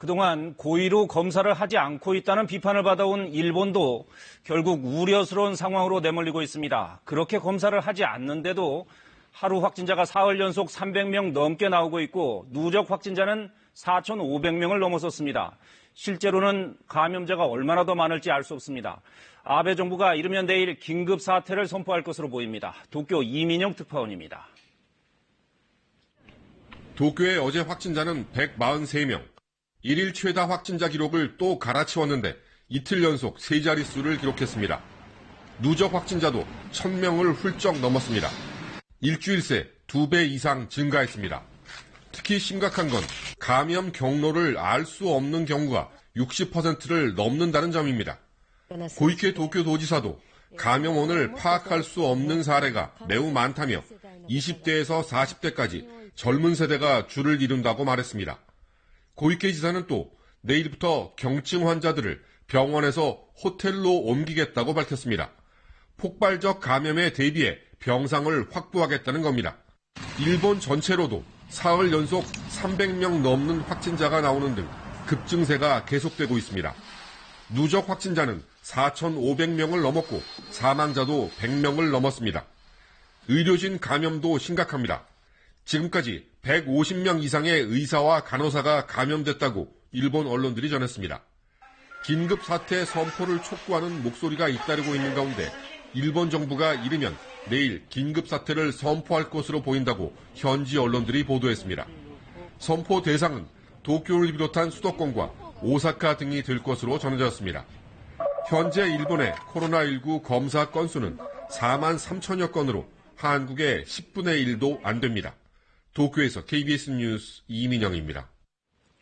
그동안 고의로 검사를 하지 않고 있다는 비판을 받아온 일본도 결국 우려스러운 상황으로 내몰리고 있습니다. 그렇게 검사를 하지 않는데도 하루 확진자가 사흘 연속 300명 넘게 나오고 있고 누적 확진자는 4,500명을 넘어섰습니다. 실제로는 감염자가 얼마나 더 많을지 알 수 없습니다. 아베 정부가 이르면 내일 긴급 사태를 선포할 것으로 보입니다. 도쿄 이민영 특파원입니다. 도쿄의 어제 확진자는 143명. 1일 최다 확진자 기록을 또 갈아치웠는데 이틀 연속 세 자릿수를 기록했습니다. 누적 확진자도 1,000명을 훌쩍 넘었습니다. 일주일 새 2배 이상 증가했습니다. 특히 심각한 건 감염 경로를 알 수 없는 경우가 60%를 넘는다는 점입니다. 고이케 도쿄도지사도 감염원을 파악할 수 없는 사례가 매우 많다며 20대에서 40대까지 젊은 세대가 줄을 이룬다고 말했습니다. 고이케 지사는 또 내일부터 경증 환자들을 병원에서 호텔로 옮기겠다고 밝혔습니다. 폭발적 감염에 대비해 병상을 확보하겠다는 겁니다. 일본 전체로도 사흘 연속 300명 넘는 확진자가 나오는 등 급증세가 계속되고 있습니다. 누적 확진자는 4,500명을 넘었고 사망자도 100명을 넘었습니다. 의료진 감염도 심각합니다. 지금까지 150명 이상의 의사와 간호사가 감염됐다고 일본 언론들이 전했습니다. 긴급 사태 선포를 촉구하는 목소리가 잇따르고 있는 가운데 일본 정부가 이르면 내일 긴급 사태를 선포할 것으로 보인다고 현지 언론들이 보도했습니다. 선포 대상은 도쿄를 비롯한 수도권과 오사카 등이 될 것으로 전해졌습니다. 현재 일본의 코로나19 검사 건수는 4만 3천여 건으로 한국의 10분의 1도 안 됩니다. 도쿄에서 KBS 뉴스 이민영입니다.